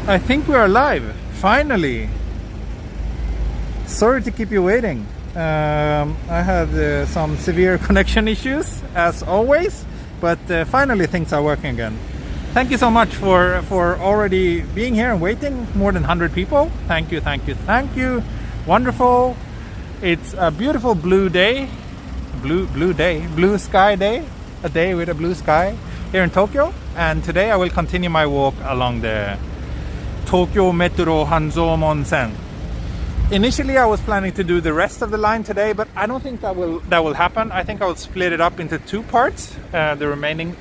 I think we are live, finally. Sorry to keep you waiting. I had some severe connection issues, as always, but finally things are working again. Thank you so much for already being here and waiting. More than 100 people. Thank you, thank you, thank you. Wonderful. It's a beautiful blue day. Blue sky day. A day with a blue sky here in Tokyo. And today I will continue my walk along the Tokyo Metro Hanzomon Sen. Initially I was planning to do the rest of the line today, but I don't think that will happen. I think I will split it up into two parts, the remaining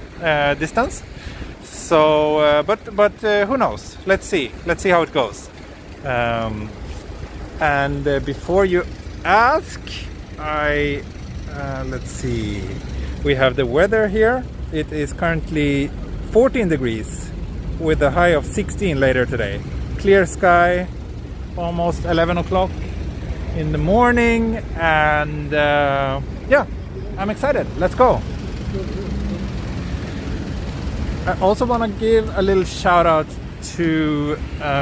distance. So, but who knows? Let's see how it goes. And before you ask, let's see. We have the weather here. It is currently 14 degrees with a high of 16 later today. Clear sky, almost 11 o'clock in the morning, and yeah, I'm excited. Let's go. I also want to give a little shout out to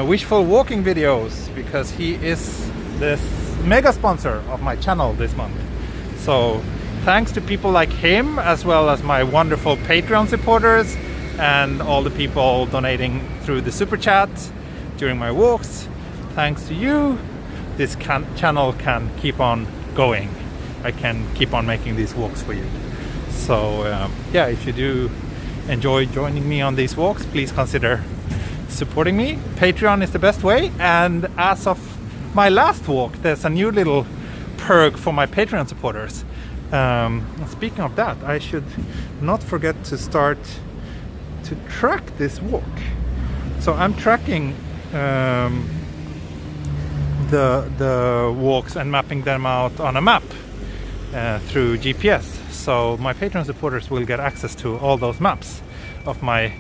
Wishful Walking Videos, because he is the mega sponsor of my channel this month. So thanks to people like him, as well as my wonderful Patreon supporters and all the people donating through the super chat during my walks. Thanks to you, this channel can keep on going. I can keep on making these walks for you. So yeah, if you do enjoy joining me on these walks, please consider supporting me. Patreon is the best way, and as of my last walk, there's a new little perk for my Patreon supporters. Speaking of that, I should not forget to start to track this walk. So I'm tracking the walks and mapping them out on a map through GPS. So my Patreon supporters will get access to all those maps of my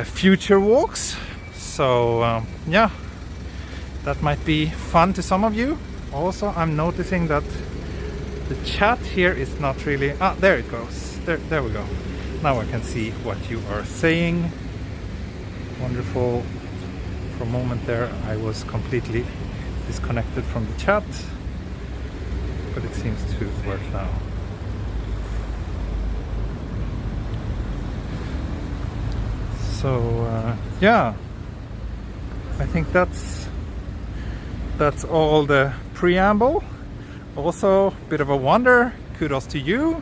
future walks. So yeah, that might be fun to some of you. Also, I'm noticing that the chat here is not really... Ah, there it goes. There we go. Now I can see what you are saying. Wonderful. For a moment there, I was completely disconnected from the chat, but it seems to work now. So yeah, I think that's all the preamble. Also, a bit of a wonder. Kudos to you,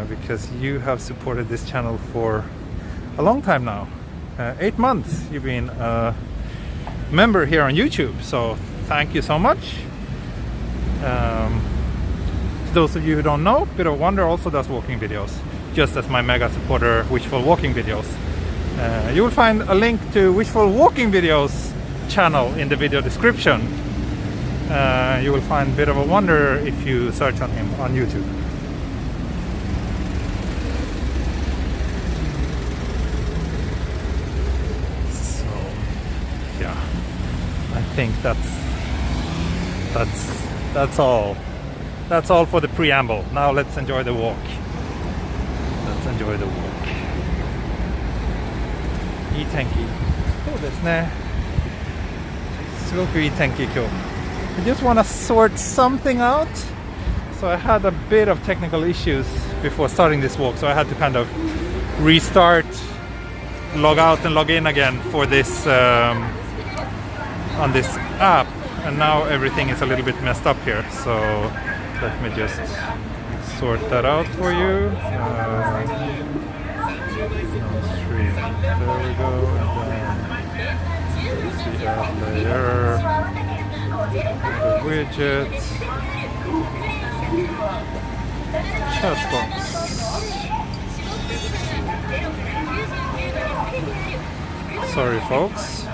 because you have supported this channel for a long time now. 8 months you've been a member here on YouTube, so thank you so much. To those of you who don't know, Bit of Wonder also does walking videos, just as my mega supporter Wishful Walking Videos. You will find a link to Wishful Walking Videos channel in the video description. You will find Bit of a Wonder if you search on him on YouTube. So yeah, I think that's all. That's all for the preamble. Now let's enjoy the walk. Let's enjoy the walk. いい天気。そうですね。すごくいい天気今日。I just want to sort something out. So I had a bit of technical issues before starting this walk, so I had to kind of restart, log out and log in again for this on this app, and now everything is a little bit messed up here. So let me just sort that out for you. Stream. There we go. And then see add layer. The widget, chat box. Sorry folks.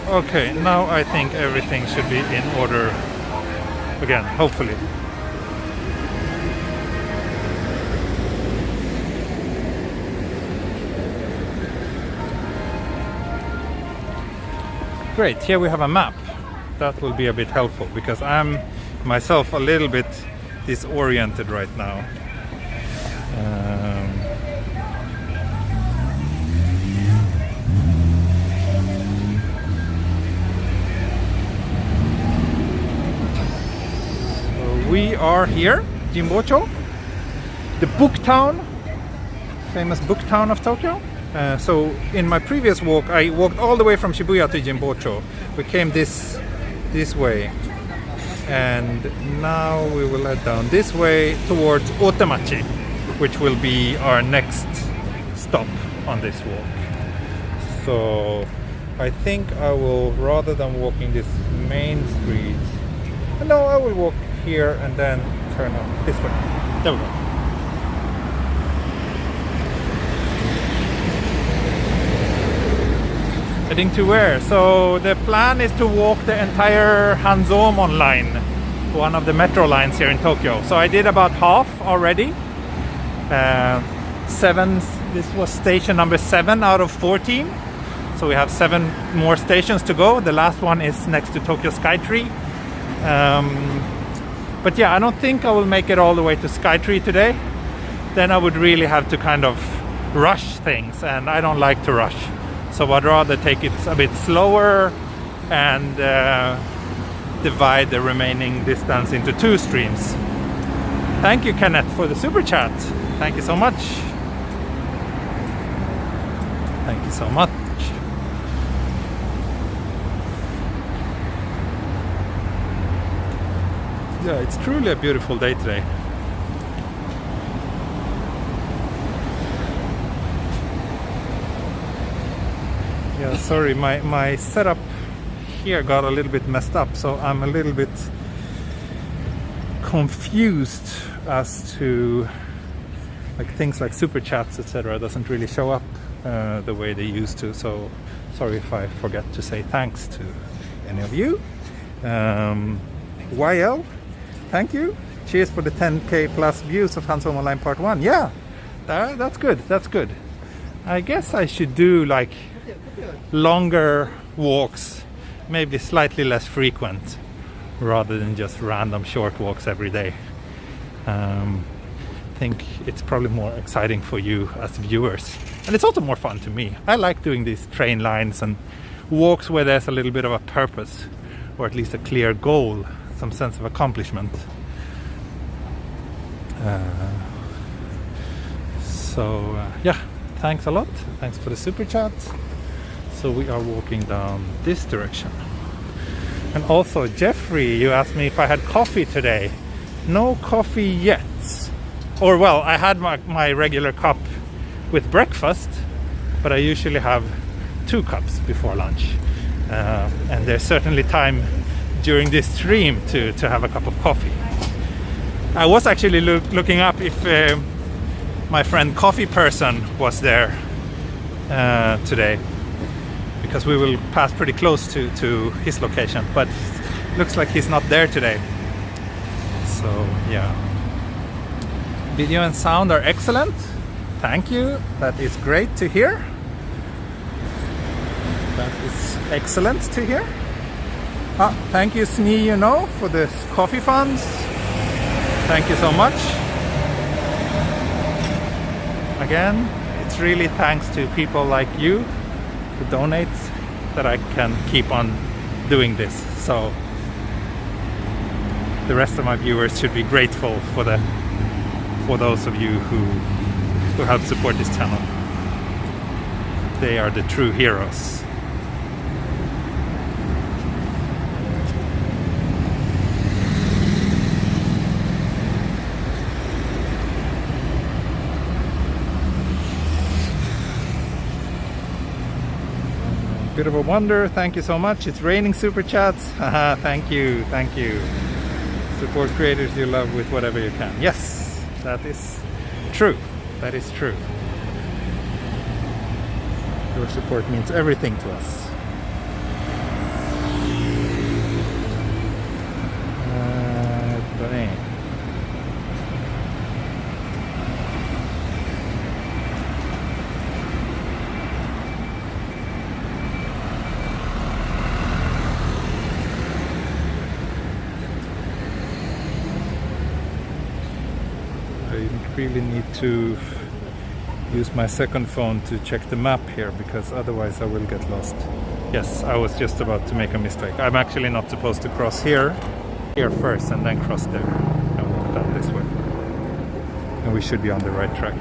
Okay, now I think everything should be in order again, hopefully. Great, here we have a map. That will be a bit helpful, because I'm myself a little bit disoriented right now. are here, Jimbocho, the book town, famous book town of Tokyo. So in my previous walk, I walked all the way from Shibuya to Jimbocho. We came this way, and now we will head down this way towards Otemachi, which will be our next stop on this walk. So I think I will, rather than walking this main street, no, I will walk here and then turn up this way. There we go. Heading to where? So the plan is to walk the entire Hanzomon line, one of the metro lines here in Tokyo. So I did about half already. This was station number 7 out of 14. So we have 7 more stations to go. The last one is next to Tokyo Skytree. But yeah, I don't think I will make it all the way to Skytree today. Then I would really have to kind of rush things, and I don't like to rush. So I'd rather take it a bit slower and divide the remaining distance into 2 streams. Thank you, Kenneth, for the super chat. Thank you so much. Thank you so much. Yeah, it's truly a beautiful day today. Yeah, sorry, my setup here got a little bit messed up, so I'm a little bit confused as to like things like super chats, etc. doesn't really show up the way they used to. So sorry if I forget to say thanks to any of you. YL, thank you. Cheers for the 10k plus views of Hanzomon Online Part 1. Yeah, that's good. That's good. I guess I should do like longer walks, maybe slightly less frequent, rather than just random short walks every day. I think it's probably more exciting for you as viewers, and it's also more fun to me. I like doing these train lines and walks where there's a little bit of a purpose, or at least a clear goal, some sense of accomplishment. Yeah, thanks a lot. Thanks for the super chat. So we are walking down this direction. And also, Jeffrey, you asked me if I had coffee today. No coffee yet. Or well, I had my regular cup with breakfast, but I usually have 2 cups before lunch. And there's certainly time during this stream to have a cup of coffee. I was actually looking up if my friend Coffee Person was there today, because we will pass pretty close to his location, but looks like he's not there today. So yeah, video and sound are excellent. Thank you, that is great to hear. That is excellent to hear. Thank you, Sni, for the coffee funds. Thank you so much. Again, it's really thanks to people like you who donate that I can keep on doing this. So the rest of my viewers should be grateful for those of you who help support this channel. They are the true heroes. Bit of a wonder, thank you so much. It's raining super chats. Thank you, thank you. Support creators you love with whatever you can. Yes, that is true. That is true. Your support means everything to us. Really need to use my second phone to check the map here, because otherwise I will get lost. Yes, I was just about to make a mistake. I'm actually not supposed to cross here first and then cross there. No. we should be on the right track.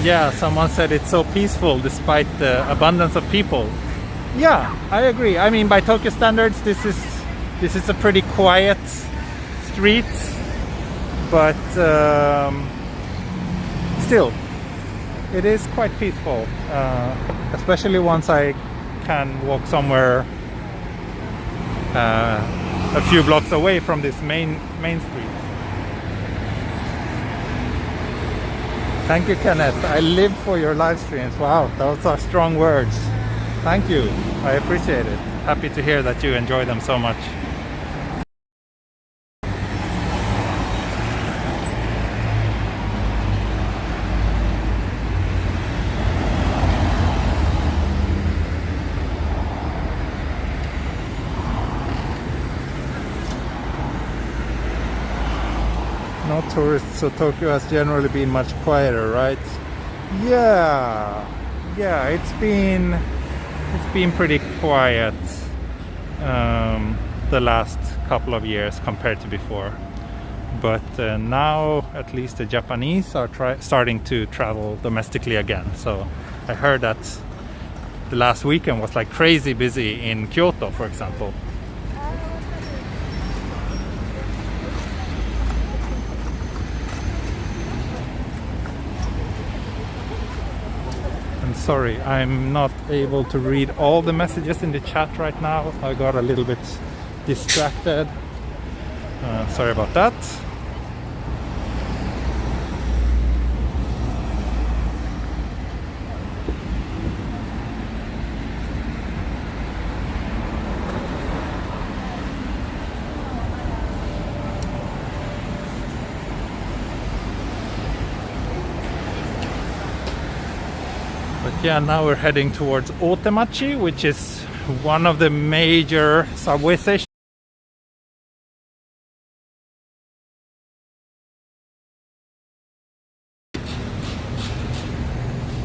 Yeah, someone said it's so peaceful despite the abundance of people. Yeah, I agree. I mean, by Tokyo standards, this is a pretty quiet street, but still, it is quite peaceful. Especially once I can walk somewhere a few blocks away from this main street. Thank you, Kenneth. I live for your live streams. Wow, those are strong words. Thank you. I appreciate it. Happy to hear that you enjoy them so much. No tourists, so Tokyo has generally been much quieter, right? Yeah, it's been pretty quiet the last couple of years compared to before. But now at least the Japanese are starting to travel domestically again. So I heard that the last weekend was like crazy busy in Kyoto, for example. Sorry, I'm not able to read all the messages in the chat right now. I got a little bit distracted. Sorry about that. Yeah, now we're heading towards Otemachi, which is one of the major subway stations.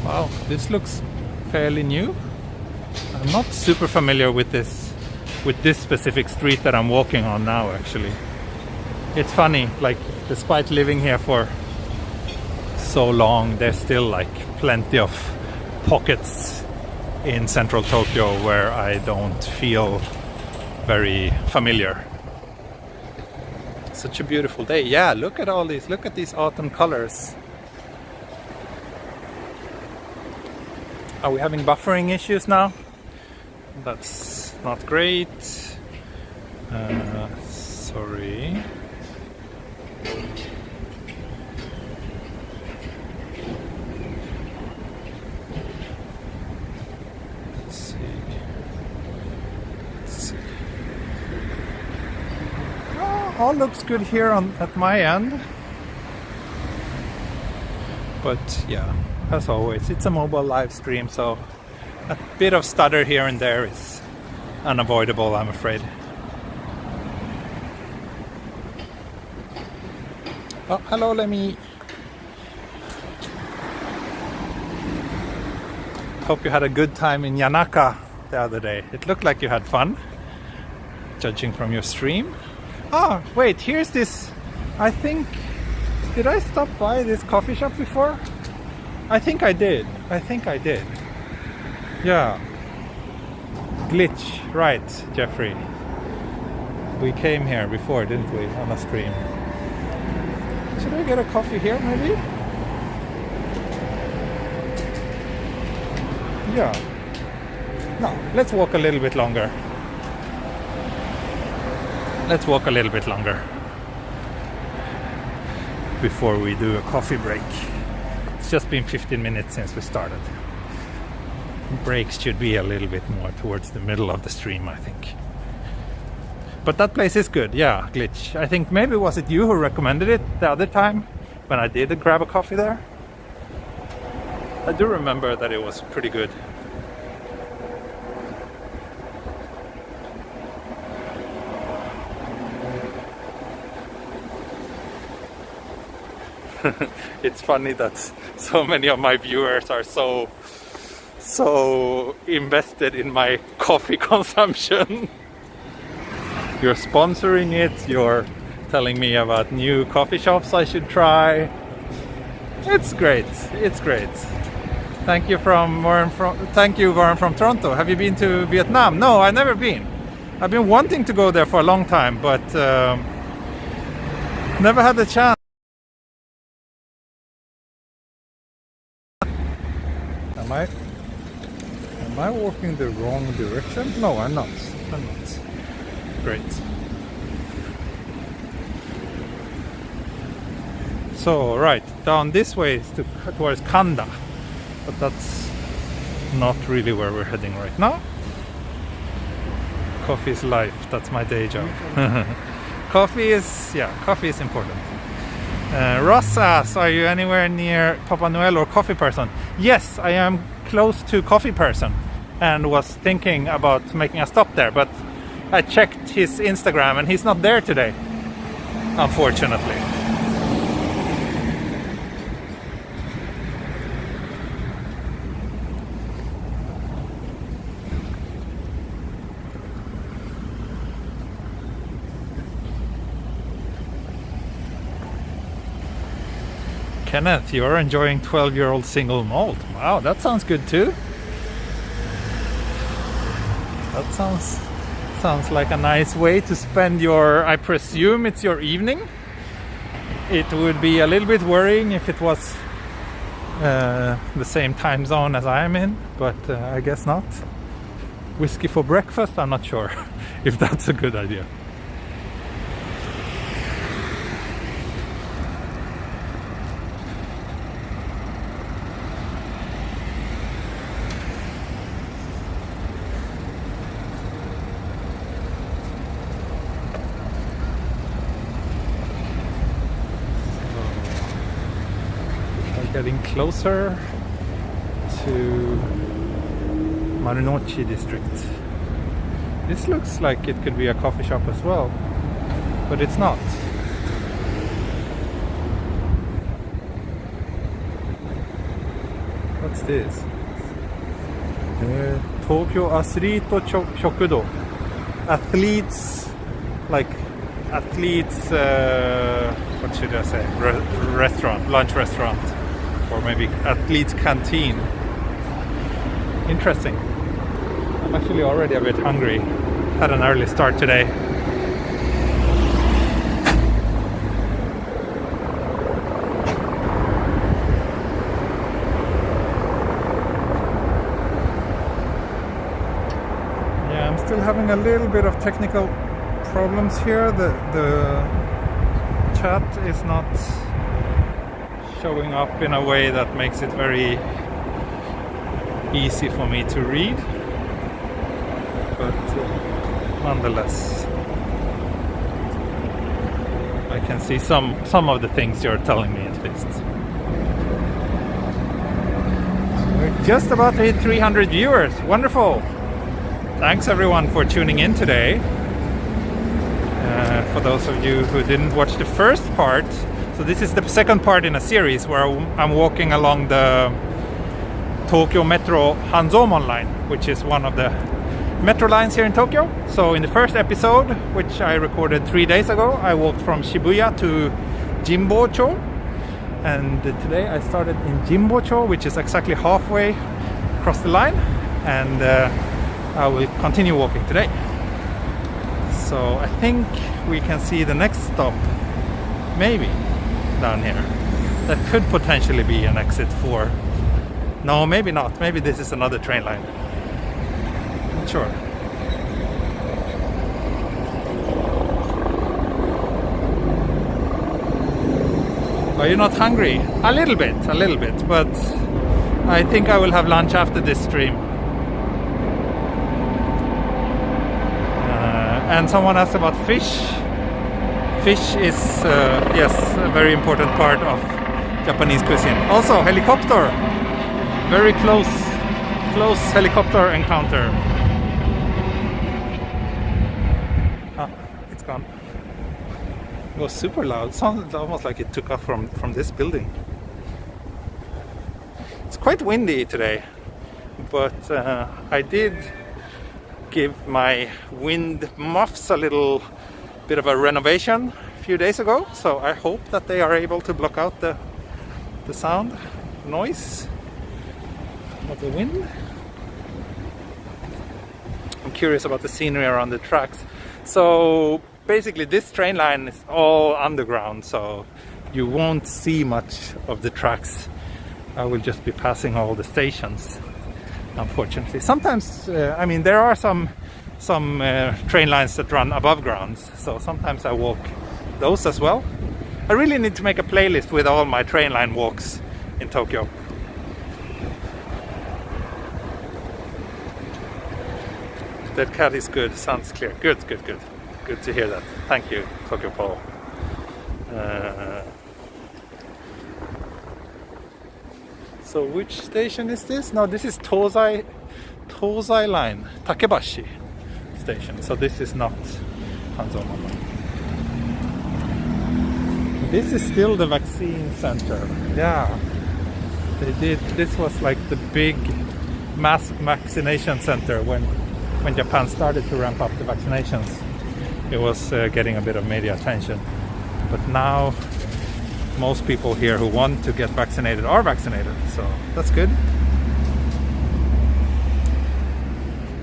Wow, this looks fairly new. I'm not super familiar with this specific street that I'm walking on now, actually. It's funny, like, despite living here for so long, there's still like plenty of pockets in central Tokyo where I don't feel very familiar. Such a beautiful day. Yeah, look at all these. Look at these autumn colors. Are we having buffering issues now? That's not great. Sorry. All looks good here at my end, but yeah, as always, it's a mobile live stream, so a bit of stutter here and there is unavoidable, I'm afraid. Oh, hello, Lemmy. Hope you had a good time in Yanaka the other day. It looked like you had fun, judging from your stream. Oh, wait, here's this, I think, did I stop by this coffee shop before? I think I did. Yeah. Glitch, right, Jeffrey. We came here before, didn't we, on a stream? Should I get a coffee here, maybe? Yeah. No, let's walk a little bit longer. Let's walk a little bit longer before we do a coffee break. It's just been 15 minutes since we started. Breaks should be a little bit more towards the middle of the stream, I think. But that place is good, yeah, Glitch. I think maybe was it you who recommended it the other time when I did grab a coffee there? I do remember that it was pretty good. It's funny that so many of my viewers are so invested in my coffee consumption. You're sponsoring it, you're telling me about new coffee shops I should try. It's great, it's great. Thank you Warren from Toronto. Have you been to Vietnam? No, I've never been. I've been wanting to go there for a long time, but never had the chance. Am I walking the wrong direction? No, I'm not. Great. So, right, down this way is towards Kanda. But that's not really where we're heading right now. Coffee is life, that's my day job. Coffee is important. Ross asks, are you anywhere near Papa Noel or Coffee Person? Yes, I am close to Coffee Person and was thinking about making a stop there, but I checked his Instagram and he's not there today, unfortunately. Kenneth, you're enjoying 12-year-old single malt. Wow, that sounds good too. That sounds like a nice way to spend your, I presume it's your evening. It would be a little bit worrying if it was the same time zone as I am in, but I guess not. Whiskey for breakfast? I'm not sure if that's a good idea. Getting closer to Marunouchi district. This looks like it could be a coffee shop as well, but it's not. What's this? Tokyo Athlete Shokudo. Athletes, like athletes, what should I say? Restaurant, lunch restaurant. Or maybe athlete's canteen. Interesting. I'm actually already a bit hungry. Had an early start today. Yeah, I'm still having a little bit of technical problems here. The chat is not showing up in a way that makes it very easy for me to read, but nonetheless I can see some of the things you're telling me at least. We're just about to hit 300 viewers. Wonderful. Thanks everyone for tuning in today. For those of you who didn't watch the first part, so this is the second part in a series where I'm walking along the Tokyo Metro Hanzomon line, which is one of the metro lines here in Tokyo. So in the first episode, which I recorded 3 days ago, I walked from Shibuya to Jimbocho. And today I started in Jimbocho, which is exactly halfway across the line. And I will continue walking today. So I think we can see the next stop, maybe, down here. That could potentially be an exit 4. No, maybe not. Maybe this is another train line. Not sure. Are you not hungry? A little bit, but I think I will have lunch after this stream. And someone asked about fish. Fish is, yes, a very important part of Japanese cuisine. Also, helicopter. Very close helicopter encounter. Ah, it's gone. It was super loud. It sounded almost like it took off from this building. It's quite windy today, but I did give my wind muffs a little bit of a renovation a few days ago, so I hope that they are able to block out the sound, noise of the wind. I'm curious about the scenery around the tracks. So basically this train line is all underground, so you won't see much of the tracks. I will just be passing all the stations, unfortunately. Sometimes, I mean, there are some train lines that run above ground, so sometimes I walk those as well. I really need to make a playlist with all my train line walks in Tokyo. That cat is good, sounds clear. Good to hear that. Thank you, Tokyo Paul. So which station is this? No, this is Tozai line, Takebashi station. So this is not Hanzomon. This is still the vaccine center. Yeah, they did. This was like the big mass vaccination center when Japan started to ramp up the vaccinations. It was getting a bit of media attention, but now most people here who want to get vaccinated are vaccinated, so that's good.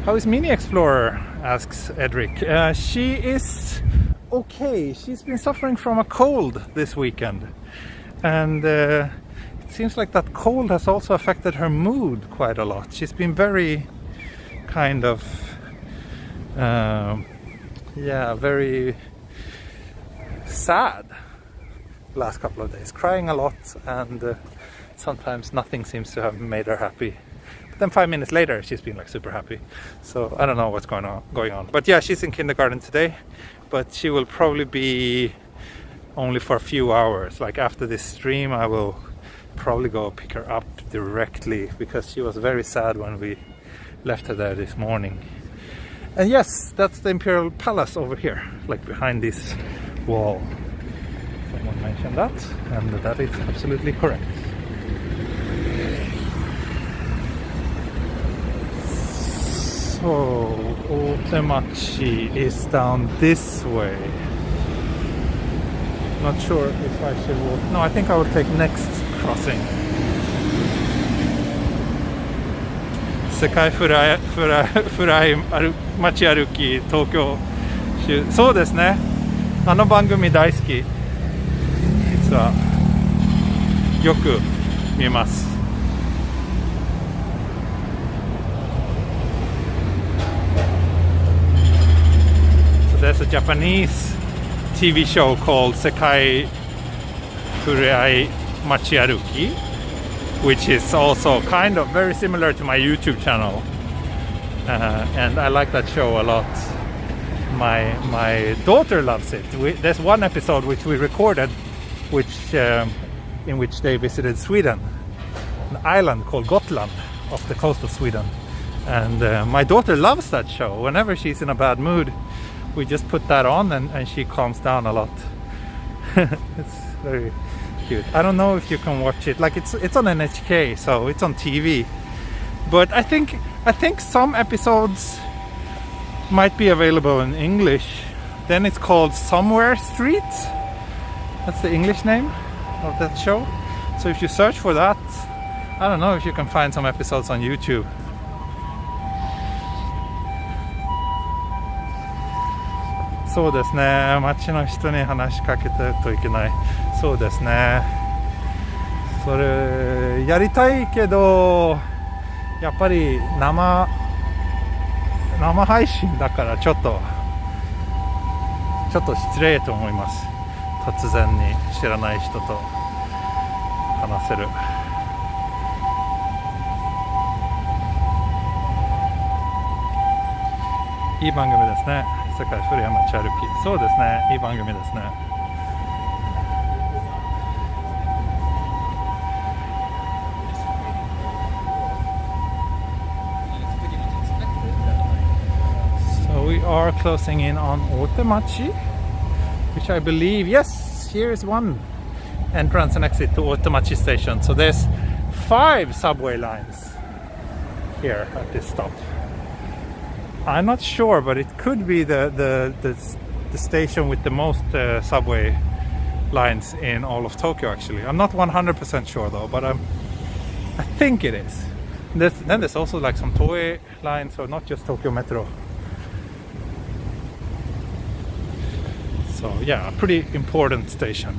How is Mini Explorer? Asks Edric. She is okay. She's been suffering from a cold this weekend, and it seems like that cold has also affected her mood quite a lot. She's been very kind of very sad last couple of days, crying a lot, and sometimes nothing seems to have made her happy. But then 5 minutes later she's been like super happy. So I don't know what's going on. But yeah, she's in kindergarten today, but she will probably be only for a few hours. Like after this stream I will probably go pick her up directly, because she was very sad when we left her there this morning. And yes, that's the Imperial Palace over here, like behind this wall. Someone mentioned that, and that is absolutely correct. So Otemachi is down this way. Not sure if I should walk. No, I think I will take next crossing. 世界フライ街歩き東京州。そうですね。あの番組大好き。実はよく見ます。So there's a Japanese TV show called 世界フライ街歩き, which is also kind of very similar to my YouTube channel, and I like that show a lot. My daughter loves it. There's one episode which we recorded, in which they visited Sweden, an island called Gotland off the coast of Sweden, and my daughter loves that show. Whenever she's in a bad mood, we just put that on, and she calms down a lot. It's very cute. I don't know if you can watch it. Like it's on NHK, so it's on TV. But I think some episodes might be available in English. Then it's called Somewhere Street. That's the English name of that show. So if you search for that, I don't know if you can find some episodes on YouTube.そうですね。街の人に話しかけてといけない。そうですね。それやりたいけど、やっぱり生配信だからちょっと失礼と思います。突然に知らない人と話せる。いい番組ですね。世界古山街歩き。そうですね。いい番組ですね。So we are closing in on Otemachi. which I believe, yes, here is one entrance and exit to Otemachi station. So there's 5 subway lines here at this stop. I'm not sure, but it could be the station with the most subway lines in all of Tokyo, actually. I'm not 100% sure though, but I think it is. Then there's also like some Toei lines, so not just Tokyo Metro. So yeah, a pretty important station.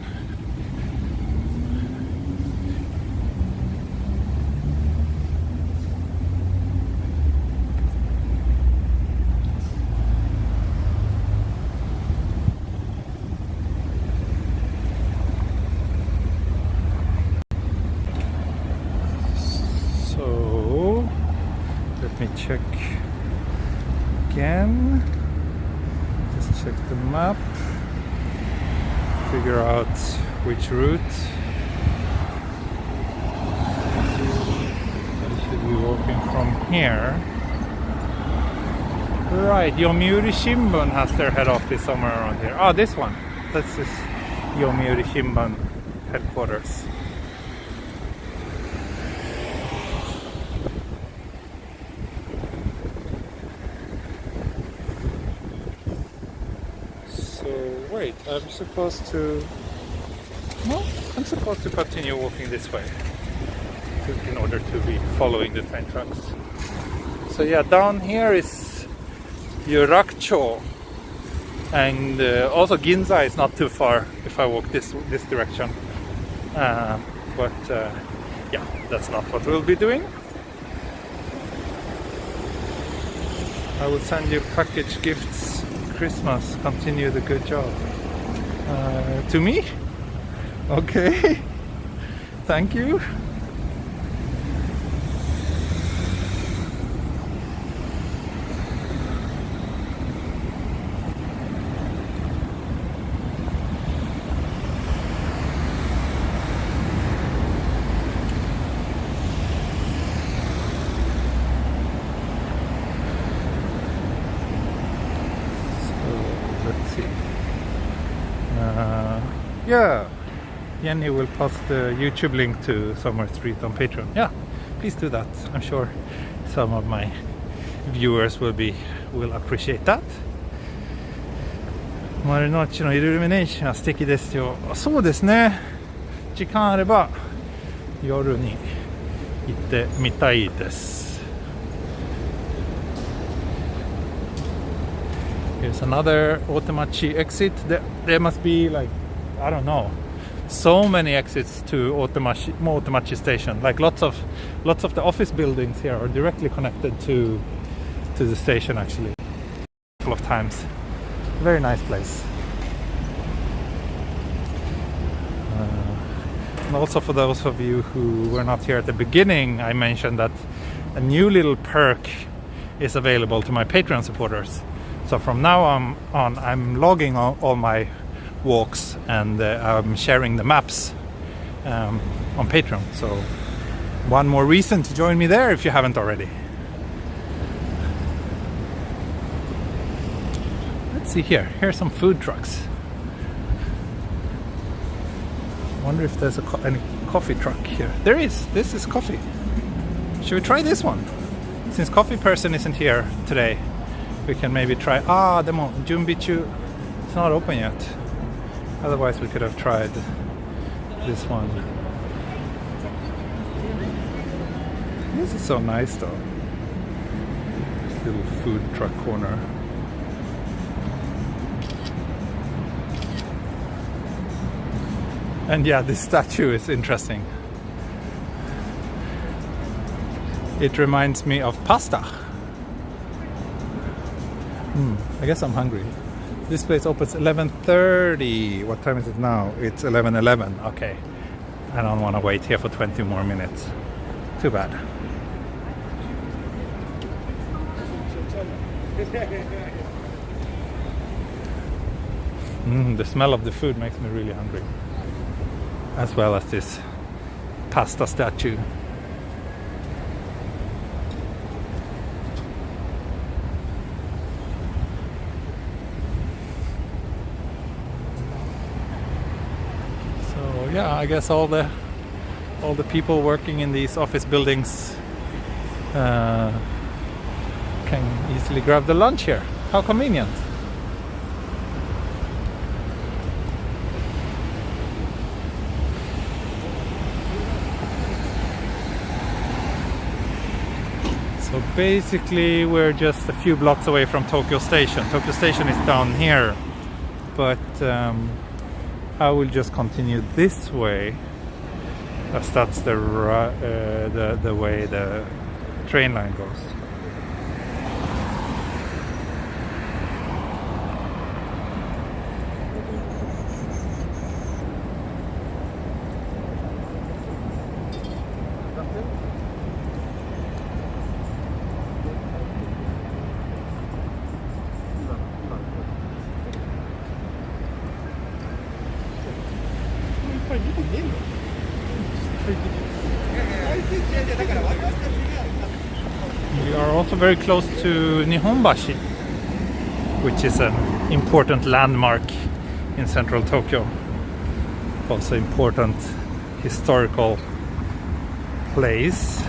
Let me check again. Just check the map. Figure out which route I should be walking from here. Right, Yomiuri Shimbun has their head office somewhere around here. Oh, this one. That's this Yomiuri Shimbun headquarters. Wait, I'm supposed to... No, I'm supposed to continue walking this way in order to be following the train tracks. So yeah, down here is Yurakucho, and also Ginza is not too far if I walk this direction. Yeah, that's not what we'll be doing. I will send you package gifts. Christmas, continue the good job. To me? Okay. Thank you. Yeah, Jenny will post the YouTube link to Summer Street on Patreon. Yeah, please do that. I'm sure some of my viewers will appreciate that. 丸の内のイルミネーションは素敵ですよ。そうですね。時間あれば夜に行ってみたいです。Here's another Otemachi exit. There must be like, I don't know, so many exits to Otemachi station. Like lots of the office buildings here are directly connected to the station actually. A couple of times. Very nice place. And also for those of you who were not here at the beginning, I mentioned that a new little perk is available to my Patreon supporters. So from now on, I'm logging all my walks and I'm sharing the maps on Patreon. So one more reason to join me there if you haven't already. Let's see here. Here's some food trucks. I wonder if there's any coffee truck here. There is. This is coffee. Should we try this one? Since coffee person isn't here today, we can maybe try. Jimbocho. It's not open yet. Otherwise we could have tried this one. This is so nice though. This little food truck corner. And yeah, this statue is interesting. It reminds me of pasta. I guess I'm hungry. This place opens 11:30. What time is it now? It's 11:11. Okay. I don't want to wait here for 20 more minutes. Too bad. The smell of the food makes me really hungry. As well as this pasta statue. yeah, I guess all the people working in these office buildings can easily grab the lunch here. How convenient. So basically we're just a few blocks away from Tokyo Station. Tokyo Station is down here, but I will just continue this way, as that's the way the train line goes. We are also very close to Nihombashi, which is an important landmark in central Tokyo. Also important historical place.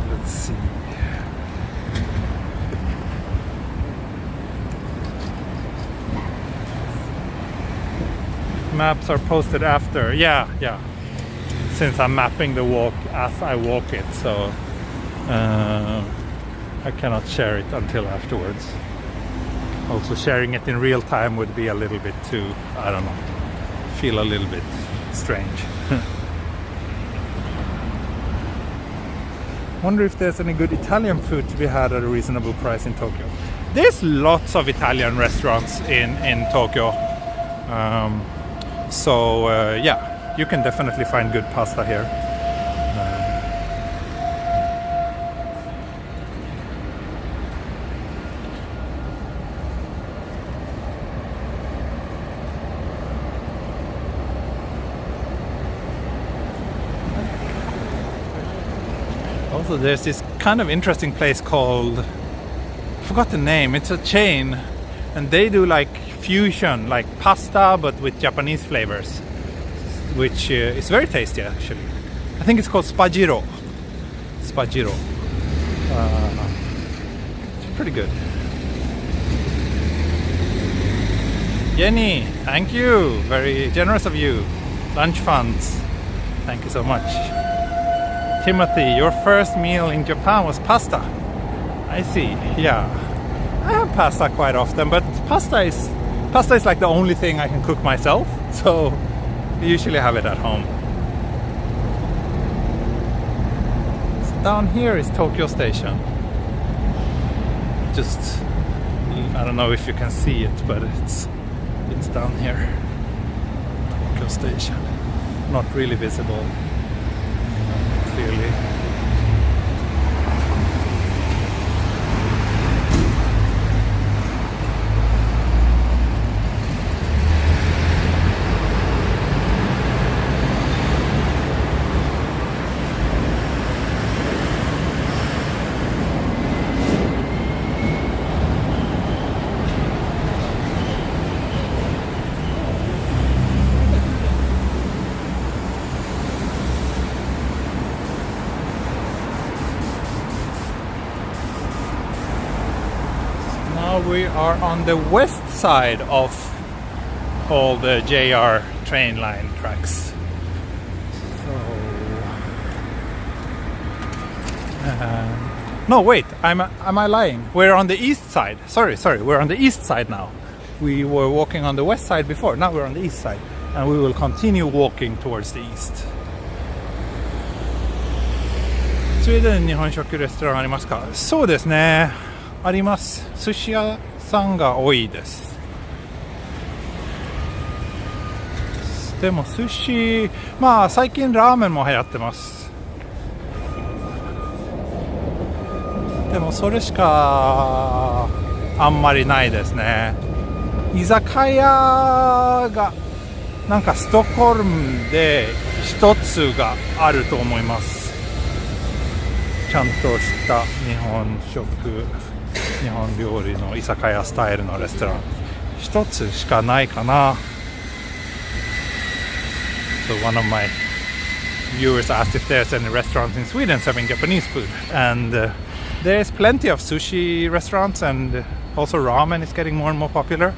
Let's see. Maps are posted after. Yeah. Since I'm mapping the walk as I walk it, so I cannot share it until afterwards. Also, sharing it in real time would be a little bit too, I don't know, feel a little bit strange. Wonder if there's any good Italian food to be had at a reasonable price in Tokyo. There's lots of Italian restaurants in Tokyo. So yeah, you can definitely find good pasta here. Also, there's this kind of interesting place called, I forgot the name, it's a chain, and they do like fusion, like pasta but with Japanese flavors, which is very tasty actually. I think it's called Spagiro. It's pretty good. Jenny, thank you, very generous of you. Lunch funds, thank you so much. Timothy, your first meal in Japan was pasta. I see, yeah. I have pasta quite often, but pasta is like the only thing I can cook myself, so I usually have it at home. So down here is Tokyo Station. Just, I don't know if you can see it, but it's down here. Tokyo Station. Not really visible, clearly. We are on the west side of all the JR train line tracks. So, no, wait, am I lying? We're on the east side. Sorry, we're on the east side now. We were walking on the west side before. Now we're on the east side, and we will continue walking towards the east. スウェーデンに日本食レストランありますか？そうですね。あります。寿司屋さんが多いです。でも寿司、まあ最近ラーメンも流行ってます。でもそれしかあんまりないですね。居酒屋がなんかストックホルムで一つがあると思います。ちゃんとした日本食日本料理の居酒屋スタイルのレストラン一つしかないかな。So one of my viewers asked if there's any restaurants in Sweden serving Japanese food, and there's plenty of sushi restaurants, and also ramen is getting more and more popular.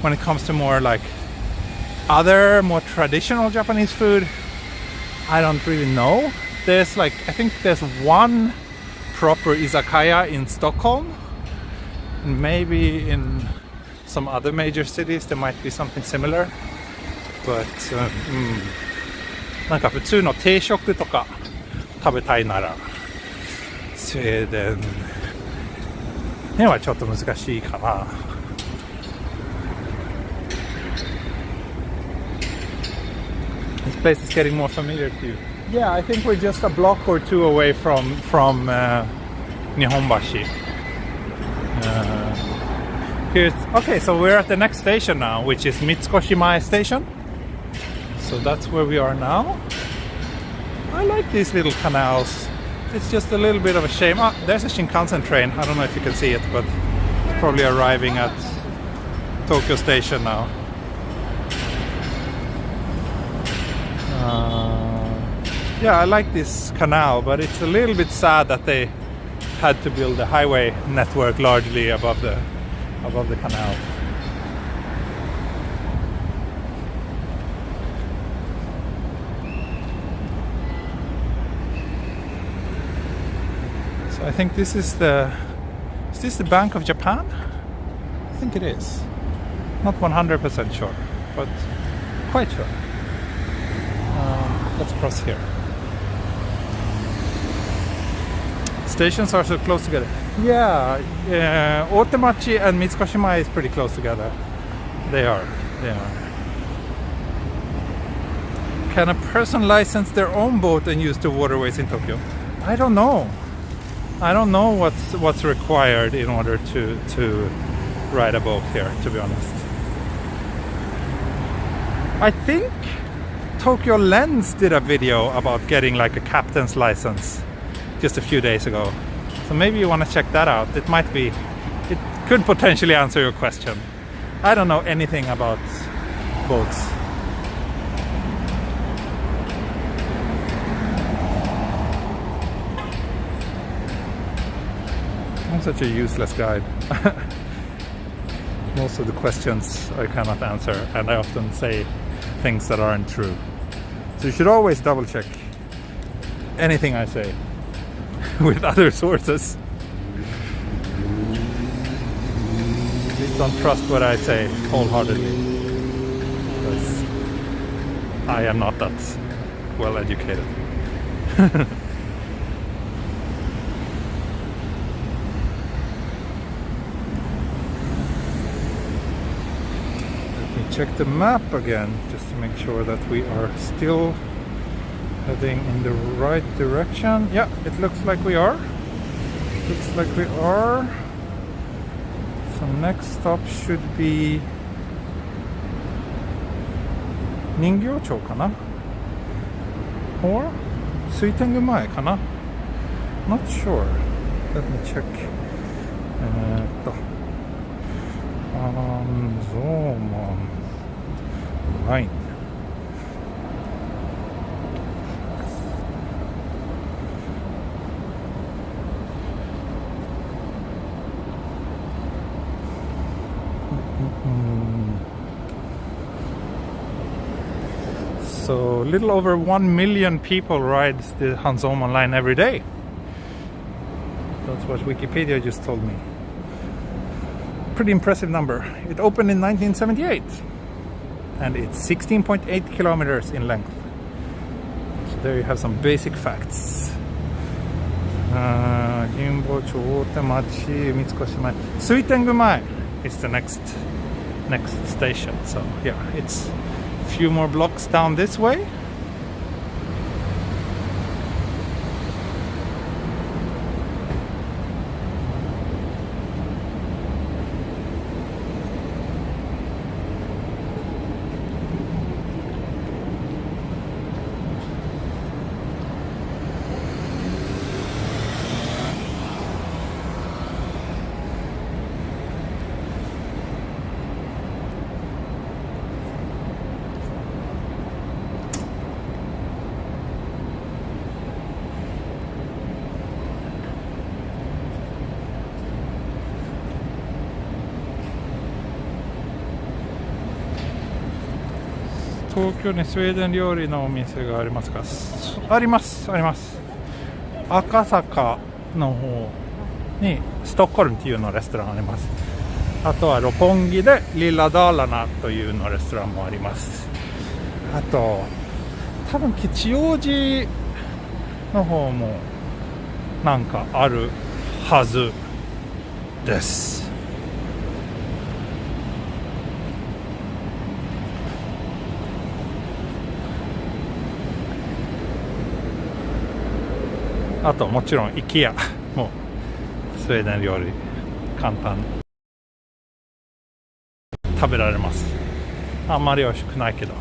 When it comes to more like other more traditional Japanese food, I don't really know. There's like, I think there's one proper izakaya in Stockholm, and maybe in some other major cities there might be something similar, but なんか普通の定食とか食べたいならスウェーデンにはちょっと難しいかな。This place is getting more familiar to you. Yeah, I think we're just a block or two away from Nihombashi. Here's okay, so we're at the next station now, which is Suitengumae station. So that's where we are now. I like these little canals. It's just a little bit of a shame. Oh, there's a Shinkansen train. I don't know if you can see it, but it's probably arriving at Tokyo Station now. Yeah, I like this canal, but it's a little bit sad that they had to build a highway network largely above the canal. So I think this is the Bank of Japan? I think it is. Not 100% sure, but quite sure. Let's cross here. Stations are so close together. Yeah, Otemachi and Mitsukoshima is pretty close together. They are. Can a person license their own boat and use the waterways in Tokyo? I don't know. I don't know what's required in order to ride a boat here, to be honest. I think Tokyo Lens did a video about getting like a captain's license just a few days ago. So maybe you want to check that out. It could potentially answer your question. I don't know anything about boats. I'm such a useless guide. Most of the questions I cannot answer, and I often say things that aren't true. So you should always double check anything I say with other sources. Please don't trust what I say wholeheartedly, because I am not that well educated. Check the map again just to make sure that we are still heading in the right direction. Yeah, it looks like we are. So next stop should be Ningyocho kana? Or Suitengumae kana? Not sure. Let me check. Hanzomon line. So a little over 1 million people rides the Hanzomon line every day. That's what Wikipedia just told me. Pretty impressive number. It opened in 1978 and it's 16.8 kilometers in length. So there you have some basic facts. Jimbocho, Otemachi, Mitsukoshima. Suitengumae is the next station. So yeah, it's a few more blocks down this way. 東京にスウェーデン料理のお店がありますか？あります、あります。赤坂の方にストックホルムっていうのレストランあります。あとは六本木でリラダーラナというのレストランもあります。あと多分吉祥寺の方もなんかあるはずです。あともちろん IKEA もスウェーデン料理簡単食べられます。あんまり美味しくないけど。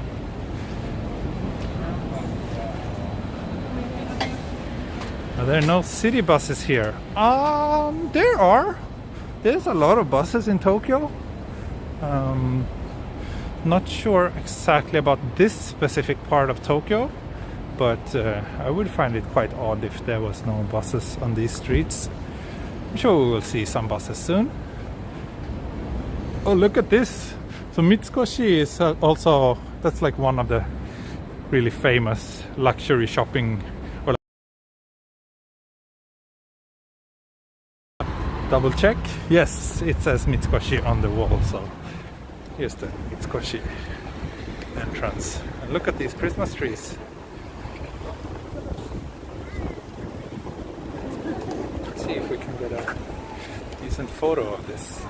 Are there no city buses here? There are. There's a lot of buses in Tokyo. Not sure exactly about this specific part of Tokyo, but I would find it quite odd if there was no buses on these streets. I'm sure we will see some buses soon. Oh, look at this. So Mitsukoshi is also, that's like one of the really famous luxury shopping. Double check. Yes, it says Mitsukoshi on the wall. So here's the Mitsukoshi entrance. And look at these Christmas trees. Let's see if we can get a decent photo of this.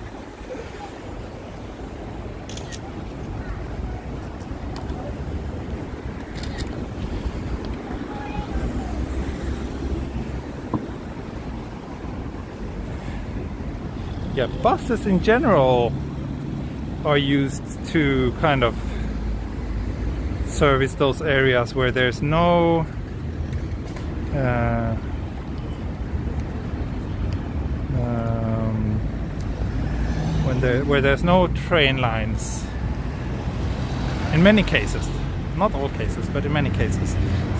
Yeah, buses in general are used to kind of service those areas where there's no where there's no train lines. In many cases, not all cases, but in many cases.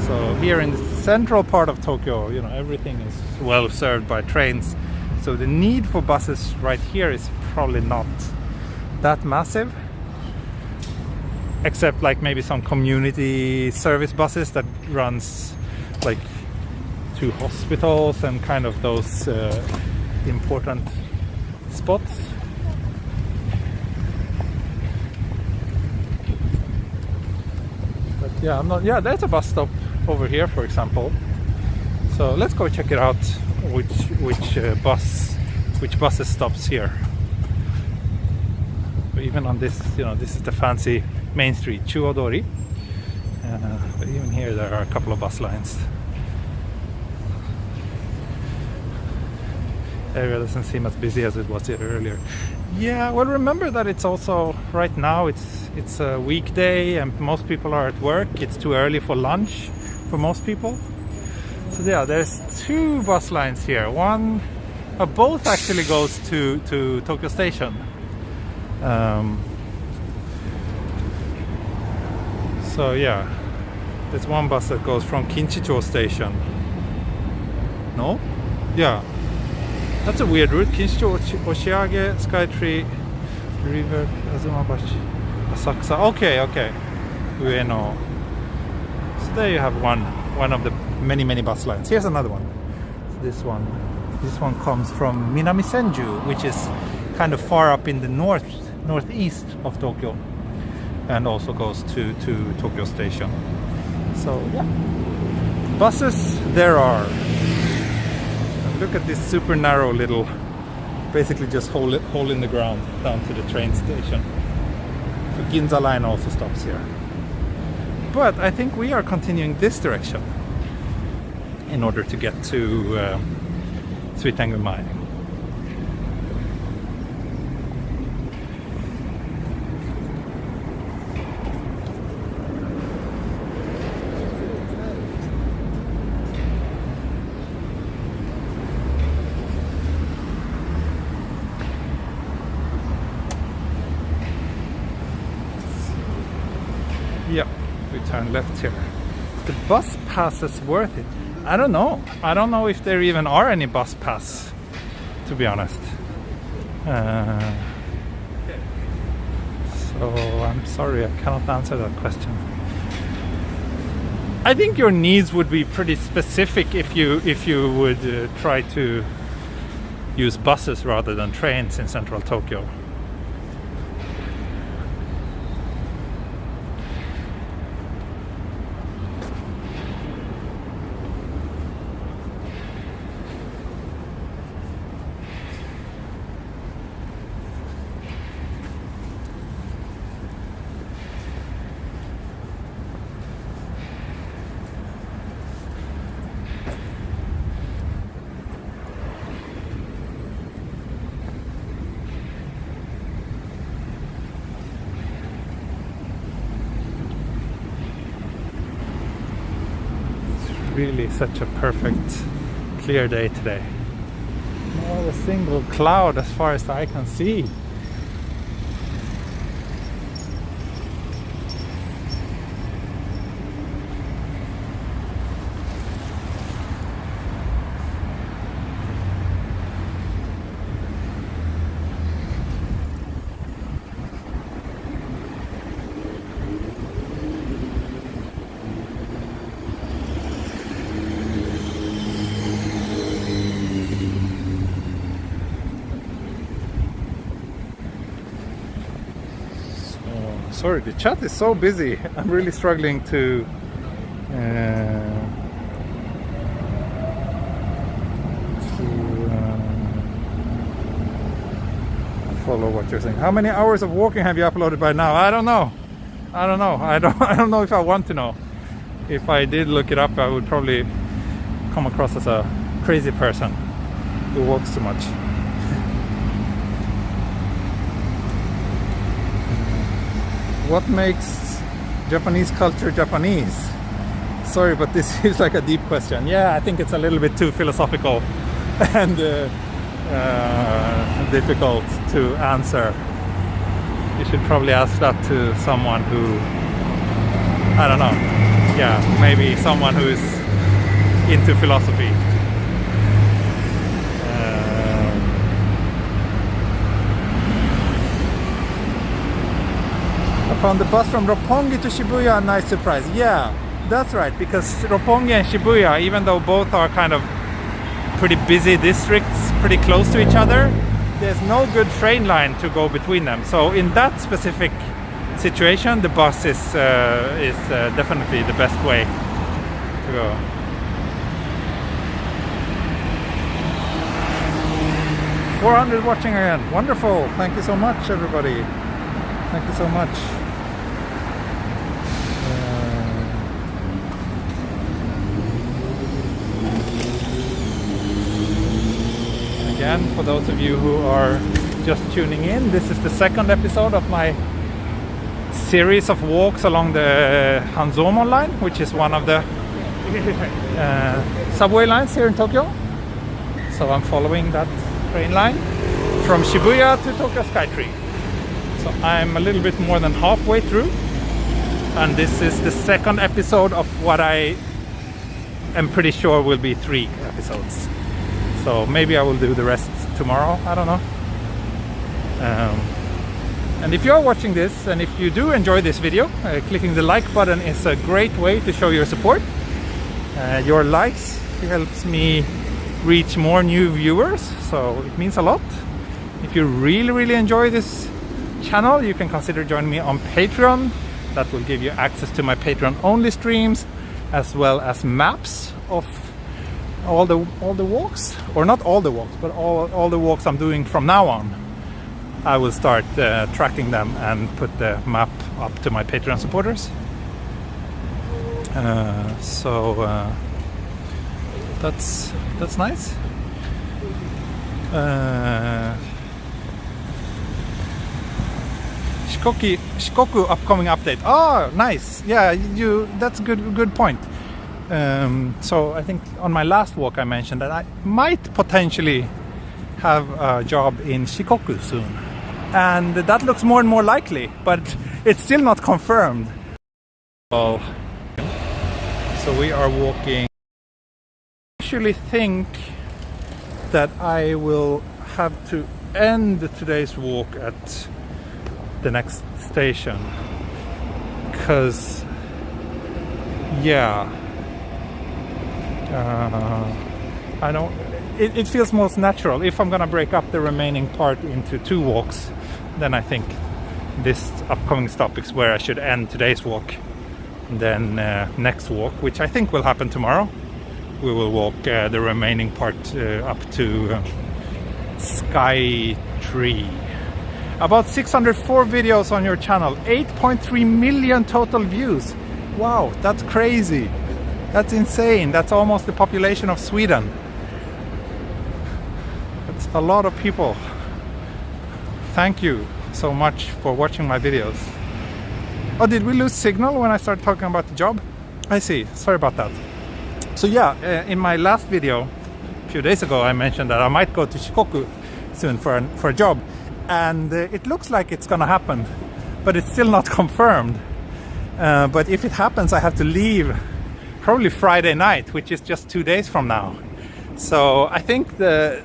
So here in the central part of Tokyo, you know, everything is well served by trains. So the need for buses right here is probably not that massive, except like maybe some community service buses that runs like to hospitals and kind of those important spots. But yeah, yeah, there's a bus stop over here, for example. So let's go check it out. Which buses stops here. But even on this, you know, this is the fancy main street, Chuodori. But even here there are a couple of bus lines. The area doesn't seem as busy as it was earlier. Yeah, well, remember that it's also right now it's a weekday and most people are at work. It's too early for lunch for most people. So yeah, there's two bus lines here. Both actually goes to Tokyo Station. So yeah, there's one bus that goes from Kinchicho Station. No? Yeah. That's a weird route. Kinchicho, Oshiage, Skytree, River, Hanzomon, Asakusa. Okay. Ueno. So there you have one of the many bus lines. Here's another one. This one comes from Minami Senju, which is kind of far up in the northeast of Tokyo, and also goes to Tokyo Station. So yeah, buses there are. And look at this super narrow little, basically just hole in the ground down to the train station. So Ginza line also stops here. But I think we are continuing this direction in order to get to Suitengumae. Yep, we turn left here. The bus pass is worth it. I don't know. I don't know if there even are any bus pass, to be honest. So I'm sorry, I cannot answer that question. I think your needs would be pretty specific if you would try to use buses rather than trains in central Tokyo. Really such a perfect clear day today. Not a single cloud as far as the eye can see. Sorry, the chat is so busy. I'm really struggling to follow what you're saying. How many hours of walking have you uploaded by now? I don't know. I don't know if I want to know. If I did look it up, I would probably come across as a crazy person who walks too much. What makes Japanese culture Japanese? Sorry, but this is like a deep question. Yeah, I think it's a little bit too philosophical and difficult to answer. You should probably ask that to someone who, I don't know, yeah, maybe someone who is into philosophy. I found the bus from Roppongi to Shibuya a nice surprise. Yeah, that's right, because Roppongi and Shibuya, even though both are kind of pretty busy districts, pretty close to each other, there's no good train line to go between them. So in that specific situation, the bus is definitely the best way to go. $400 watching again. Wonderful. Thank you so much, everybody. Thank you so much. Again, for those of you who are just tuning in, this is the second episode of my series of walks along the Hanzomon line, which is one of the subway lines here in Tokyo. So I'm following that train line from Shibuya to Tokyo Skytree. So I'm a little bit more than halfway through, and this is the second episode of what I am pretty sure will be 3 episodes. So maybe I will do the rest tomorrow, I don't know. And if you're watching this, and if you do enjoy this video, clicking the like button is a great way to show your support. Your likes helps me reach more new viewers, so it means a lot. If you really enjoy this channel, you can consider joining me on Patreon. That will give you access to my Patreon only streams, as well as maps of all the walks, or not all the walks, but all the walks I'm doing from now on. I will start tracking them and put the map up to my Patreon supporters. That's nice. Shikoku upcoming update. Oh, nice. Yeah, that's good point. So I think on my last walk I mentioned that I might potentially have a job in Shikoku soon, and that looks more and more likely, but it's still not confirmed. So we are walking. I actually think that I will have to end today's walk at the next station, because yeah, I don't. It feels most natural. If I'm gonna break up the remaining part into 2 walks, then I think this upcoming stop is where I should end today's walk. And then next walk, which I think will happen tomorrow, we will walk the remaining part up to Sky Tree. About 604 videos on your channel, 8.3 million total views. Wow, that's crazy. That's insane. That's almost the population of Sweden. That's a lot of people. Thank you so much for watching my videos. Oh, did we lose signal when I started talking about the job? I see. Sorry about that. So yeah, in my last video a few days ago, I mentioned that I might go to Shikoku soon for a job, and it looks like it's gonna happen, but it's still not confirmed. But if it happens, I have to leave probably Friday night, which is just 2 days from now. So I think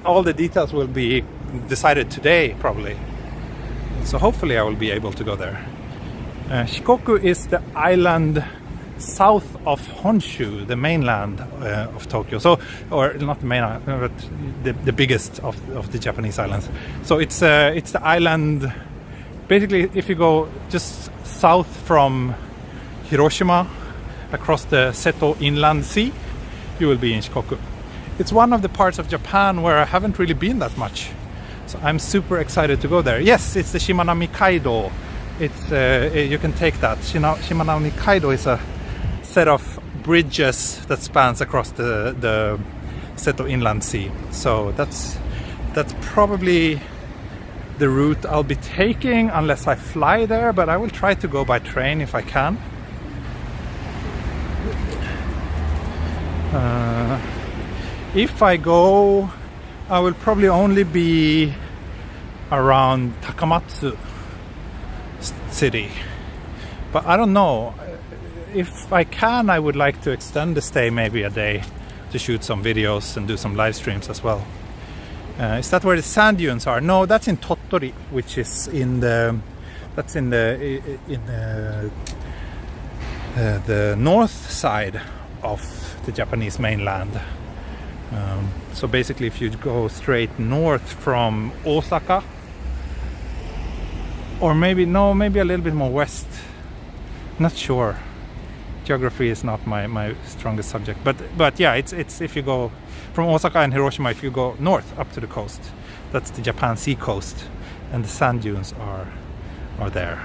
all the details will be decided today, probably. So hopefully I will be able to go there. Shikoku is the island south of Honshu, the mainland of Tokyo. So, or not the mainland, but the biggest of the Japanese islands. So it's the island. Basically, if you go just south from Hiroshima across the Seto Inland Sea, you will be in Shikoku. It's one of the parts of Japan where I haven't really been that much. So I'm super excited to go there. Yes, it's the Shimanami Kaido. It's you can take that. Shimanami Kaido is a set of bridges that spans across the Seto Inland Sea. So that's probably the route I'll be taking unless I fly there, but I will try to go by train if I can. If I go, I will probably only be around Takamatsu city, but I don't know. If I can, I would like to extend the stay maybe a day to shoot some videos and do some live streams as well. Is that where the sand dunes are? No, that's in Tottori, which is in the north side of the Japanese mainland. So basically, if you go straight north from Osaka, or maybe a little bit more west, not sure. Geography is not my strongest subject, but yeah, it's if you go from Osaka and Hiroshima, if you go north up to the coast, that's the Japan Sea coast, and the sand dunes are there.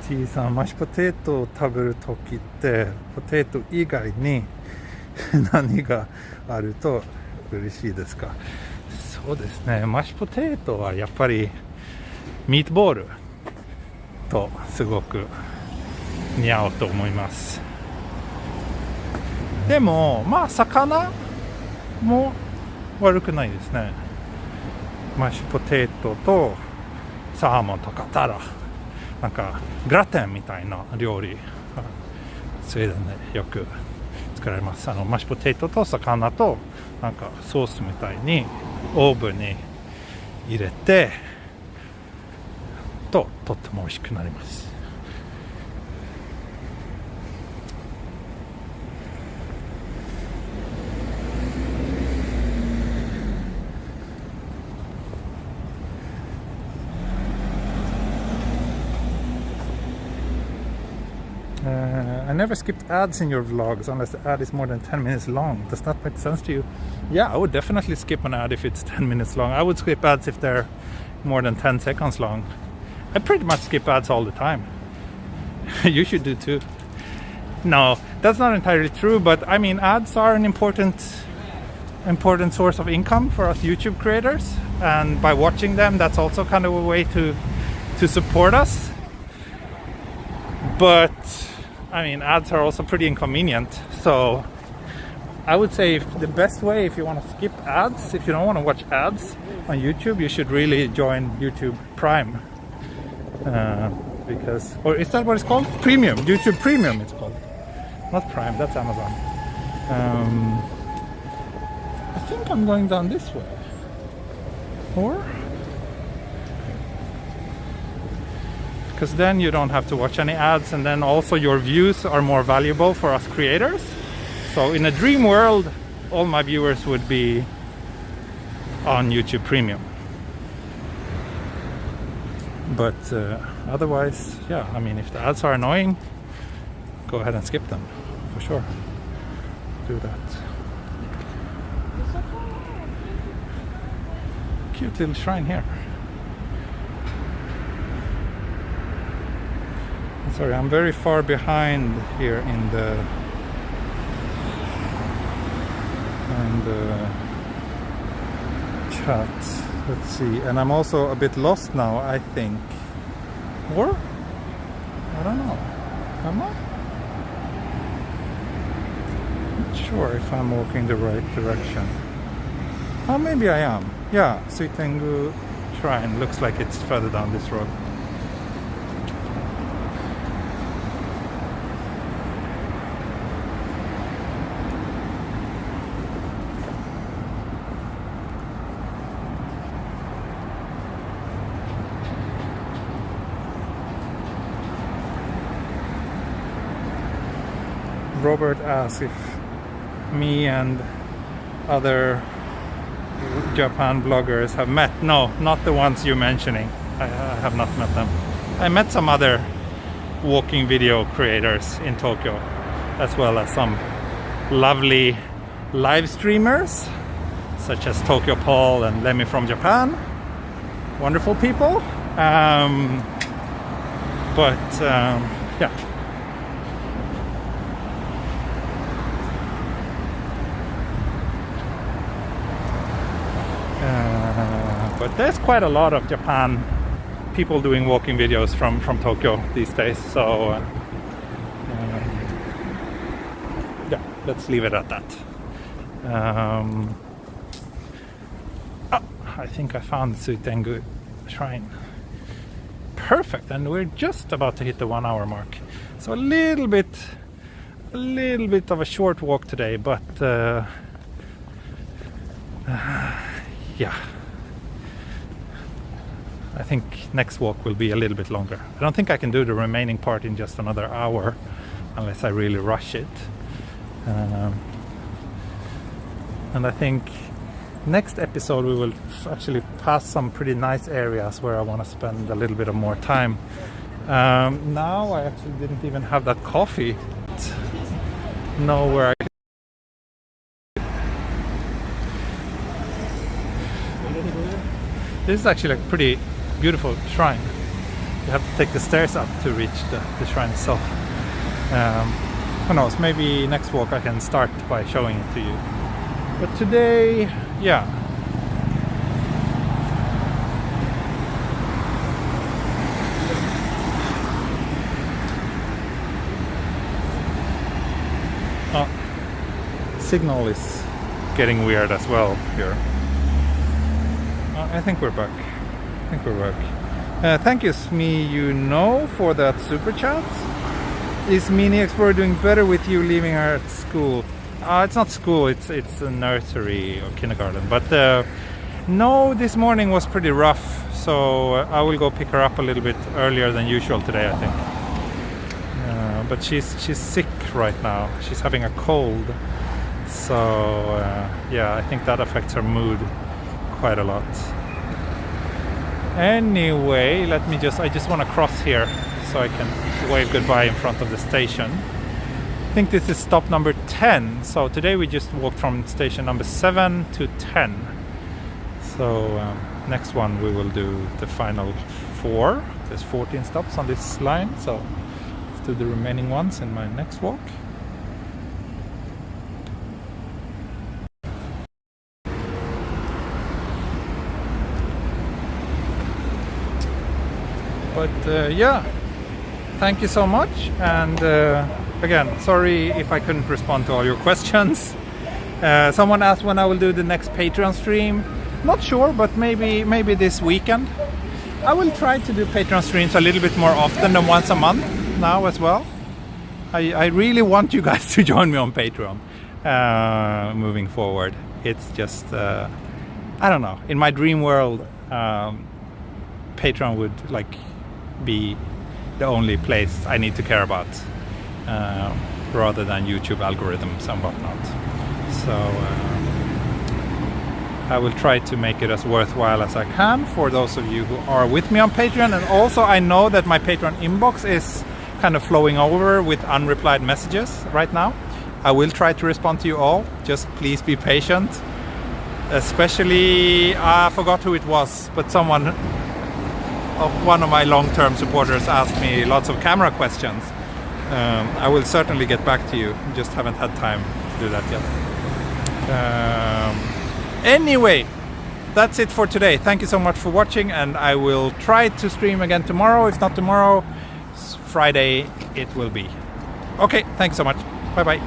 T さん、マッシュポテトを食べるときってポテト以外に何があると嬉しいですか？そうですね、マッシュポテトはやっぱりミートボールとすごく似合うと思います。でもまあ魚も悪くないですね。マッシュポテトとサーモンとかタラ、なんかグラテンみたいな料理、スウェーデンでよく作られます。マッシュポテトと魚となんかソースみたいにオーブンに入れてとっても美味しくなります。I never skipped ads in your vlogs unless the ad is more than 10 minutes long. Does that make sense to you? Yeah, I would definitely skip an ad if it's 10 minutes long. I would skip ads if they're more than 10 seconds long. I pretty much skip ads all the time. You should do too. No, that's not entirely true, but I mean, ads are an important source of income for us YouTube creators, and by watching them, that's also kind of a way to support us. But I mean, ads are also pretty inconvenient, so I would say the best way, if you want to skip ads, if you don't want to watch ads on YouTube, you should really join YouTube Prime. Because, or is that what it's called? Premium, YouTube Premium it's called. Not Prime, that's Amazon. I think I'm going down this way. Or? Because then you don't have to watch any ads, and then also your views are more valuable for us creators. So in a dream world, all my viewers would be on YouTube Premium. But otherwise, yeah, I mean, if the ads are annoying, go ahead and skip them, for sure. Do that. Cute little shrine here. Sorry, I'm very far behind here in the chat. Let's see, and I'm also a bit lost now, I think. Or? I don't know. Am I? Not sure if I'm walking the right direction. Oh, maybe I am. Yeah, Suitengumae Shrine looks like it's further down this road. Robert asks if me and other Japan bloggers have met. No, not the ones you're mentioning. I have not met them. I met some other walking video creators in Tokyo, as well as some lovely live streamers such as Tokyo Paul and Lemmy from Japan. Wonderful people. Yeah. But there's quite a lot of Japan people doing walking videos from Tokyo these days, so yeah, let's leave it at that. I think I found Suitengumae Shrine. Perfect, and we're just about to hit the 1 hour mark. So a little bit of a short walk today, but yeah. I think next walk will be a little bit longer. I don't think I can do the remaining part in just another hour unless I really rush it. And I think next episode we will actually pass some pretty nice areas where I want to spend a little bit of more time. Now I actually didn't even have that coffee. Know where I can. This is actually a pretty beautiful shrine. You have to take the stairs up to reach the shrine itself. Who knows, maybe next walk I can start by showing it to you. But today, yeah. Oh, signal is getting weird as well here. I think we're back. Thank you, Smee, for that super chat. Is Mini Explorer doing better with you leaving her at school? It's not school, it's a nursery or kindergarten. But no, this morning was pretty rough, so I will go pick her up a little bit earlier than usual today, I think. But she's sick right now. She's having a cold, so yeah, I think that affects her mood quite a lot. Anyway, I just want to cross here so I can wave goodbye in front of the station. I think this is stop number 10. So today we just walked from station number 7 to 10. So next one we will do the final 4. There's 14 stops on this line, so let's do the remaining ones in my next walk. But yeah, thank you so much, and again, sorry if I couldn't respond to all your questions. Someone asked when I will do the next Patreon stream. Not sure, but maybe this weekend. I will try to do Patreon streams a little bit more often than once a month now as well. I really want you guys to join me on Patreon moving forward. It's just, I don't know, in my dream world, Patreon would like be the only place I need to care about, rather than YouTube algorithms and whatnot. So I will try to make it as worthwhile as I can for those of you who are with me on Patreon. And also I know that my Patreon inbox is kind of flowing over with unreplied messages right now. I will try to respond to you all. Just please be patient. Especially, I forgot who it was, but one of my long-term supporters asked me lots of camera questions. I will certainly get back to you. Just haven't had time to do that yet. Anyway, that's it for today. Thank you so much for watching, and I will try to stream again tomorrow. If not tomorrow, Friday it will be. Okay, thanks so much. Bye bye.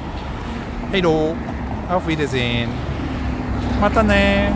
Hej då. Auf Wiedersehen. Mata ne.